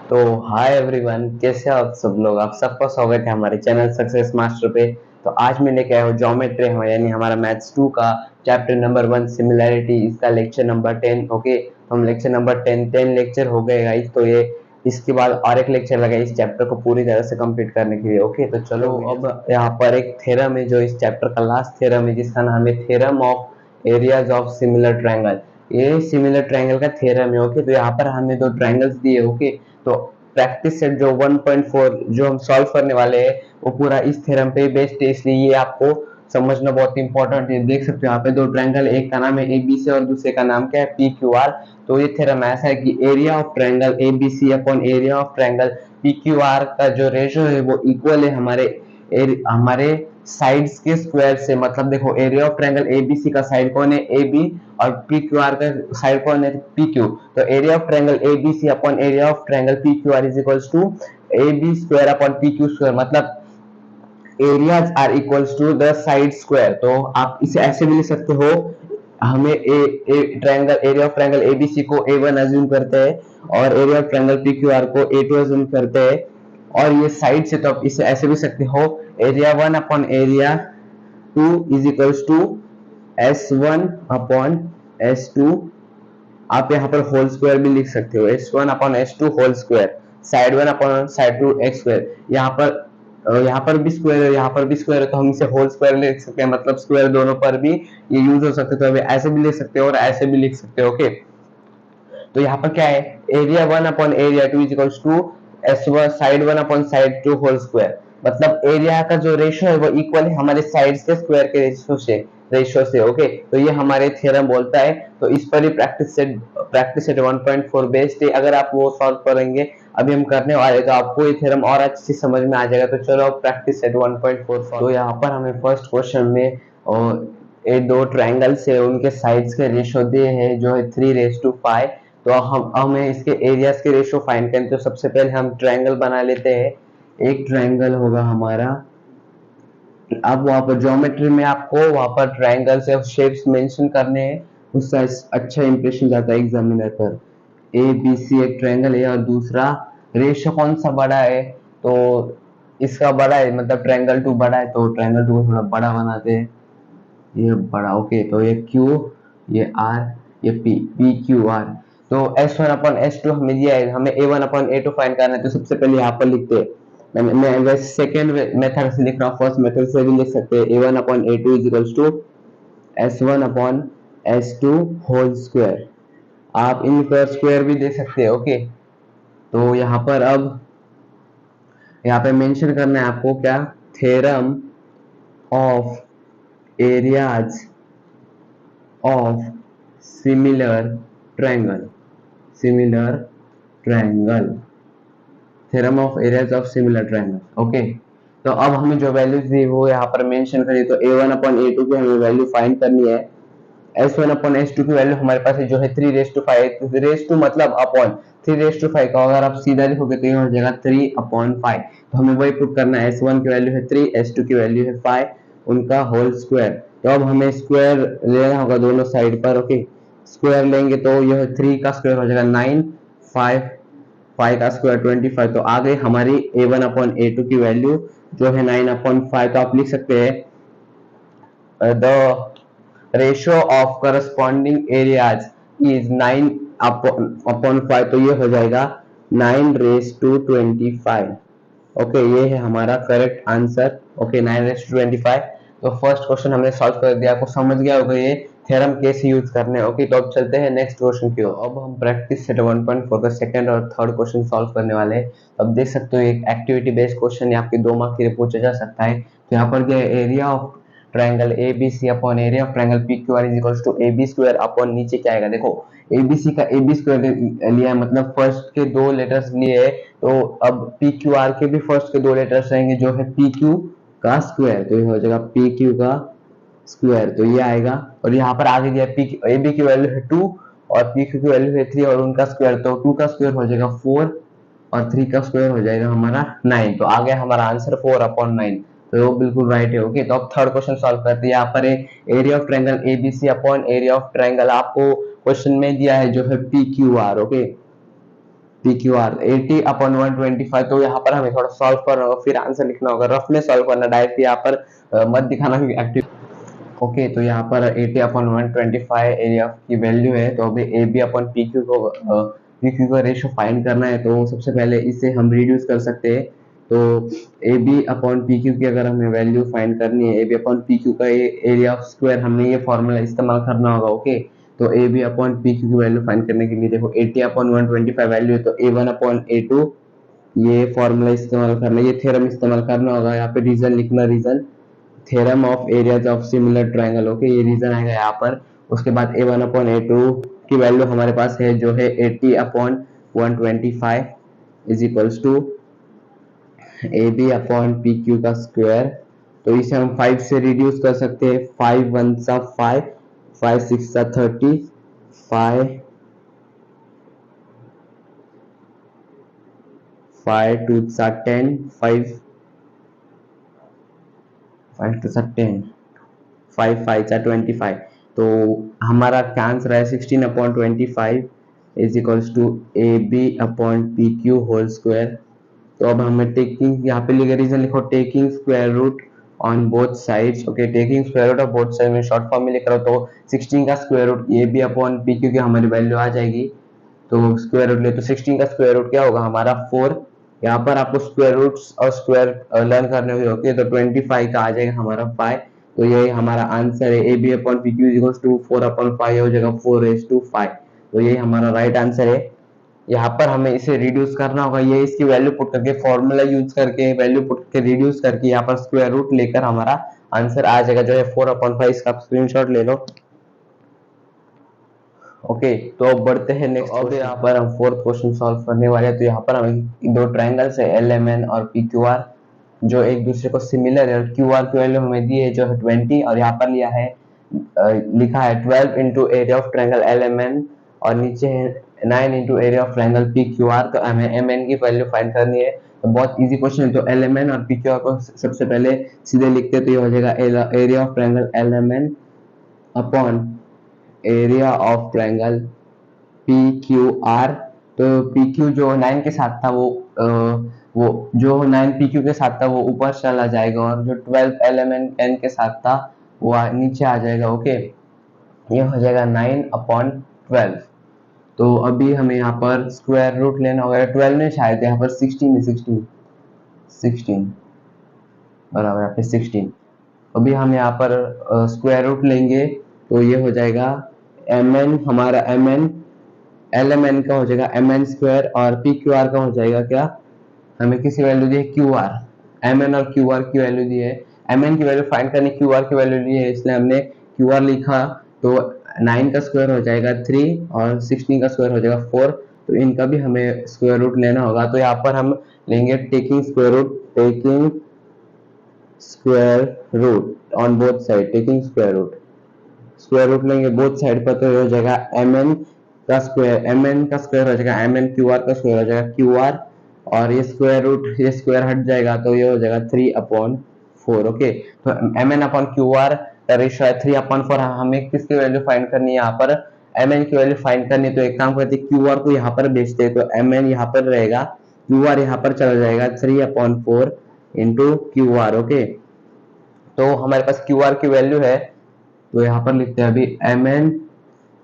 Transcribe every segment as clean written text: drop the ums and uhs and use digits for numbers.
तो hi everyone, कैसे हो आप सब लोग। आप सबका स्वागत है हमारे चैनल सक्सेस मास्टर पे। तो आज मैं लेके आया हूँ ज्योमेट्री यानी हमारा मैथ्स 2 का चैप्टर नंबर 1 सिमिलैरिटी, इसका लेक्चर नंबर 10। ओके, तो हम लेक्चर नंबर 10 लेक्चर हो गए गाइस। तो ये इसके बाद और एक लेक्चर लगा इस चैप्टर को पूरी तरह से कंप्लीट करने के लिए। ओके, तो चलो अब यहाँ पर एक थ्योरम है जो इस चैप्टर का लास्ट थ्योरम है, जिसका नाम है theorem of areas of similar triangle. ये सिमिलर ट्रायंगल का थ्योरम है। ओके, तो यहाँ पर हमें दो ट्रायंगल्स दिए। ओके, तो प्रैक्टिस सेट जो 1.4 जो हम सॉल्व करने वाले हैं वो पूरा इस थ्योरम पे बेस्ड है, इसलिए ये आपको समझना बहुत इंपॉर्टेंट है। देख सकते हो यहाँ पे दो ट्रायंगल, एक का नाम है एबीसी और दूसरे का नाम क्या है पीक्यूआर। तो ये थ्योरम ऐसा है कि area of triangle ABC upon area of triangle PQR का जो रेशियो है वो इक्वल है हमारे साइड्स के स्क्वायर से। मतलब देखो, एरिया ऑफ ट्रायंगल एबीसी का साइड कौन है एबी और पी क्यू आर का साइड कौन है पी क्यू। तो area of triangle ABC upon area of triangle P Q R is equals to A B square upon P Q square. मतलब areas are equals to the side square. तो आप इसे ऐसे भी लिख सकते हो, हमें a triangle area of triangle ABC को ए1 अज्यूम करते हैं और area of triangle P Q R को ए2 अज्यूम करते हैं, और ये साइड से तो आप इसे ऐसे भी सकते हो, area 1 upon area 2 is equals to S1 upon S2। आप यहाँ पर होल स्क्वायर भी लिख सकते हो, S1 upon S2 whole square, side 1 upon side 2 x square. यहाँ पर भी स्क्वायर है, यहाँ पर भी स्क्वायर है, तो हम इसे होल स्क्वायर लिख सकते हैं। मतलब स्क्वायर दोनों पर भी ये यूज हो सकते हैं, तो ऐसे भी लिख सकते हो और ऐसे भी लिख सकते हो। ओके, तो यहाँ पर क्या है, area 1 upon area 2 is equals to S1 side 1 upon side 2 whole square. मतलब एरिया का जो रेशियो है वो इक्वल है हमारे साइड्स के स्क्वायर के रेशियो से। ओके, तो ये हमारे थ्योरम बोलता है। तो इस पर ही प्रैक्टिस सेट 1.4 बेस्ड है। अगर आप वो सॉल्व करेंगे, अभी हम करने वाले, तो आपको ये थ्योरम और अच्छे से समझ में आ जाएगा। तो चलो अब प्रैक्टिस सेट 1.4 सॉल्व। तो यहाँ पर हमें फर्स्ट क्वेश्चन में ये दो ट्रायंगल्स है, उनके साइड्स के रेशियो दिए हैं जो है 3:5। तो हम हमें इसके एरियाज के रेशियो फाइंड करें। तो सबसे पहले हम ट्रायंगल बना लेते हैं। एक ट्रायंगल होगा हमारा, अब वहां पर ज्योमेट्री में आपको वहां पर ट्रायंगल से शेप्स मेंशन करने हैं, उसका अच्छा इंप्रेशन जाता है एग्जामिनर पर। ए बी सी एक ट्रायंगल है और दूसरा रेशियो कौन सा बड़ा है, तो इसका बड़ा है, मतलब ट्रायंगल 2 बड़ा है, तो ट्रायंगल 2 को थोड़ा बड़ा बनाते हैं। ये बड़ा, ओके, तो ये क्यू, ये आर, ये पी, पी क्यू आर। तो S1 अपॉन S2 हमें दिया है, हमें A1 अपॉन A2 फाइंड करना है। तो सबसे पहले यहाँ पर लिखते हैं, मैं वैसे सेकेंड मेथड से लिख रहा हूँ, फर्स्ट मेथड से भी लिख सकते हैं। A1 upon A2 is equals to S1 upon S2 whole square. आप इनका स्क्वायर भी दे सकते हैं। ओके, तो यहाँ पर अब यहाँ पे मेंशन करना है आपको क्या, theorem of areas of similar triangle, similar triangle, theorem of areas of similar triangle। Okay, तो अब हमें जो वैल्यूज दी वो यहाँ पर मेंशन करी। तो A1 अपॉन A2 की हमें वैल्यू फाइंड करनी है। S1 अपॉन S2 की वैल्यू हमारे पास है जो है 3:5। रेस टू मतलब अपॉन 3:5 का अगर आप सीधा लिखोगे तो ये हो जाएगा 3/5। तो हमें वही पुट करना है, S1 की वैल्यू है 3, S2 की वैल्यू है 5, उनका होल स्क्वायर। तो अब हमें स्क्वायर लेना होगा दोनों साइड पर। ओके, स्क्वायर लेंगे तो यह 3 का स्क्वायर हो जाएगा 9, 5 5 का स्क्वायर 25। तो आ गई हमारी A1 अपॉन A2 की वैल्यू जो है 9/5। तो आप लिख सकते हैं the ratio of corresponding areas is 9/5। तो ये हो जाएगा 9:25। ओके, ये है हमारा करेक्ट आंसर। ओके, 9:25। तो फर्स्ट क्वेश्चन हमने सॉल्व कर दिया, आपको समझ गया होगा ये थ्योरम कैसे यूज करने हैं। ओके, तो अब चलते हैं नेक्स्ट क्वेश्चन की ओर। अब हम प्रैक्टिस सेट 1.4 का सेकंड और थर्ड क्वेश्चन सॉल्व करने वाले हैं। अब देख सकते हो एक एक्टिविटी बेस्ड क्वेश्चन है, आपके 2 मार्क के लिए पूछा जा सकता है। तो यहाँ पर जो है area of triangle ABC upon area of triangle PQR is equals to AB square upon नीचे क्या आएगा, देखो ABC का AB स्क्वायर लिया है, मतलब फर्स्ट के 2 लेटर्स लिए है। तो अब PQR के भी फर्स्ट के 2 लेटर्स रहेंगे जो है PQ का स्क्वायर। तो ये हो जाएगा PQ का स्क्वायर, तो ये आएगा। और यहाँ पर आगे दिया AB की वैल्यू है 2 और PQ की वैल्यू है 3 और उनका स्क्वायर, तो 2 का स्क्वायर हो जाएगा 4 और 3 का स्क्वायर हो जाएगा हमारा 9। तो आ गया हमारा आंसर 4/9। तो वो बिल्कुल राइट है। ओके, तो अब थर्ड क्वेश्चन सॉल्व करते हैं। यहाँ पर area of triangle ABC upon area of triangle आपको क्वेश्चन में दिया है जो है PQR। Okay, P Q are 80/125। तो यहाँ पर हमें थोड़ा सॉल्व करना होगा, फिर आंसर लिखना होगा, रफ में सॉल्व करना, डायरेक्ट यहाँ पर मत दिखाना क्योंकि एक्टिव। ओके, तो यहाँ पर 80/125 एरिया की वैल्यू है। तो अभी A B upon P Q को पी क्यू का रेशो फाइंड करना है। तो सबसे पहले इसे हम रिड्यूस कर सकते हैं। तो A B upon P Q की अगर हमें वैल्यू फाइंड करनी है, A B upon P Q का एरिया ऑफ स्क्वायर, हमने ये फॉर्मूला इस्तेमाल करना होगा। ओके, तो A B upon P Q की वैल्यू फाइंड करने के लिए देखो 80/125 वैल्यू है, तो A one upon A two ये फॉर्मूला इस्तेमाल करना, ये थ्योरम इस्तेमाल करना होगा। यहाँ पे रीजन लिखना, reason theorem of areas of similar triangle. Okay, ये रीजन आएगा यहाँ पर। उसके बाद A one upon A two की वैल्यू हमारे पास है जो है 80/125 is equals to A B upon P Q का स्क्वायर। तो इसे हम 5 से रिड्यूस कर सकते हैं। 5 1 सा 5, 5 6 सा 30, 5 2 सा 10, 5 2 सा 10, 5 5 सा 25। तो हमारा क्या आंसर है 16/25 is equals to A B upon P Q whole square. तो अब हमें टेकिंग, यहाँ पे लिखे रीजन लिखो, taking square root on both sides. Okay, taking square root of both side में शॉर्ट फॉर्म में लिख रहा हूँ। तो 16 का square root A B upon P Q की हमारी वैल्यू आ जाएगी। तो स्क्वायर रूट ले, तो 16 का स्क्वायर रूट क्या होगा हमारा 4। यहाँ पर आपको स्क्वायर रूट्स और स्क्वायर लर्न करने हुए होते हैं। तो 25 का आ जाएगा हमारा 5। तो यही हमारा आंसर है, A B upon P Q equals to 4/5 हो जाएगा 4⁵5। तो यही हमारा राइट आंसर है। यहाँ पर हमें इसे रिड्यूस करना होगा, ये इसकी वैल्यू पुट करके, फॉर्मूला यूज करके वैल्यू पुट करके रिड्यूस करके यहाँ पर स्क्वायर रूट लेकर हमारा आंसर आ जाएगा जो है 4/5। इसका स्क्रीनशॉट ले लो। ओके, तो अब बढ़ते हैं नेक्स्ट। अब यहाँ पर हम फोर्थ क्वेश्चन सॉल्व करने वाले हैं। तो यहाँ पर हमें दो ट्रायंगल्स है एल एम एन और पी क्यू आर जो एक दूसरे को सिमिलर है, और क्यू आर की वैल्यू हमें दी है जो है 20, और यहाँ पर लिया है लिखा है 12 into area of triangle L M N, और नीचे है 9 into area of triangle P Q R. तो हमें एम एन की वैल्यू फाइंड करनी है। तो बहुत इजी क्वेश्चन है। तो एल एम एन और पी क्यू आर को सबसे पहले सीधे लिखते हैं। तो ये हो जाएगा area of triangle L M N upon area of triangle P Q R. तो पी क्यू जो 9 के साथ था वो जो 9 पी क्यू के साथ था वो ऊपर चला जाएगा, और जो 12 एल एम एन के साथ था वो नीचे आ जाएगा। ओके, ये हो जाएगा 9/12। तो अभी हमें यहाँ पर स्क्वायर रूट लेना होगा। 12 में शायद यहाँ पर 16 है, 16 बराबर यहाँ पे 16। अभी हम यहाँ पर स्क्वायर रूट लेंगे। तो ये हो जाएगा एम एन, हमारा M N L M N का हो जाएगा एम एन स्क्वायर, और पी क्यू आर का हो जाएगा क्या, हमें किसी वैल्यू दी है क्यू आर। एम एन और क्यू आर की वैल्यू दी है, एम एन की वैल्यू फाइंड करनी, क्यू आर की वैल्यू दी है, इसलिए हमने क्यू आर लिखा। तो 9 का स्क्वायर हो जाएगा 3 और 16 का स्क्वायर हो जाएगा 4। तो इनका भी हमें स्क्वायर रूट लेना होगा। तो यहाँ पर हम लेंगे taking square root, taking square root on both side, taking square root, square root लेंगे बोथ साइड पर। तो ये हो जाएगा एम एन का स्क्वायर, एम एन का स्क्वायर हो जाएगा एम एन, क्यू आर का स्क्वायर हो जाएगा क्यू आर, और ये स्क्वायर रूट, ये स्क्वायर हट जाएगा तो ये हो जाएगा 3/4। ओके, तो M N upon Q R का रेशियो है 3/4। हमें किसकी वैल्यू फाइंड करनी है, यहाँ पर एम एन की वैल्यू फाइंड करनी है। तो एक काम करते हैं, क्यू आर को यहाँ पर भेजते हैं। तो एम एन यहाँ पर रहेगा, क्यू आर यहाँ पर चला जाएगा 3/4 इंटू क्यू आर। ओके, तो हमारे पास क्यू आर की वैल्यू है, तो यहाँ पर लिखते हैं अभी M N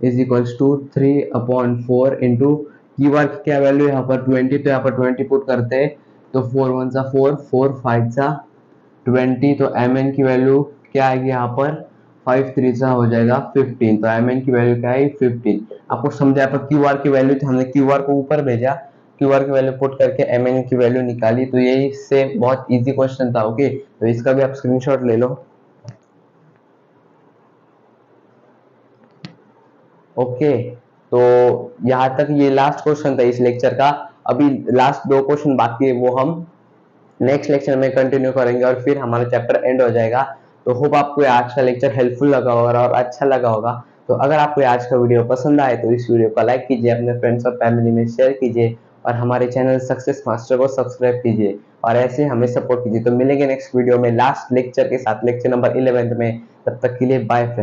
is equals to 3/4 into Q R की क्या वैल्यू है यहाँ पर 20। तो यहाँ पर 20 पुट करते हैं। तो 4 1 सा 4, 4 5 सा 20। तो एम एन की वैल्यू क्या आएगी यहाँ पर 5 3 सा हो जाएगा 15। तो एम एन की वैल्यू क्या है 15। आपको समझा, यहाँ पर क्यू आर की वैल्यू थी, हमने क्यू आर को ऊपर भेजा, क्यू आर की वैल्यू पुट करके एम एन की वैल्यू निकाली। तो ये इससे बहुत इजी क्वेश्चन था। ओके, तो इसका भी आप स्क्रीनशॉट ले लो। ओके, तो यहाँ तक ये लास्ट क्वेश्चन था इस लेक्चर का। अभी लास्ट 2 क्वेश्चन बाकी है, वो हम नेक्स्ट लेक्चर में कंटिन्यू करेंगे और फिर हमारा चैप्टर एंड हो जाएगा। तो होप आपको आज का लेक्चर हेल्पफुल लगा होगा और अच्छा लगा होगा। तो अगर आपको आज का वीडियो पसंद आए तो इस वीडियो को लाइक कीजिए, अपने फ्रेंड्स और फैमिली में शेयर कीजिए, और हमारे चैनल सक्सेस मास्टर को सब्सक्राइब कीजिए, और ऐसे हमें सपोर्ट कीजिए। तो मिलेंगे नेक्स्ट वीडियो में लास्ट लेक्चर के साथ, लेक्चर नंबर 11 में। तब तक के लिए बाय फ्रेंड्स।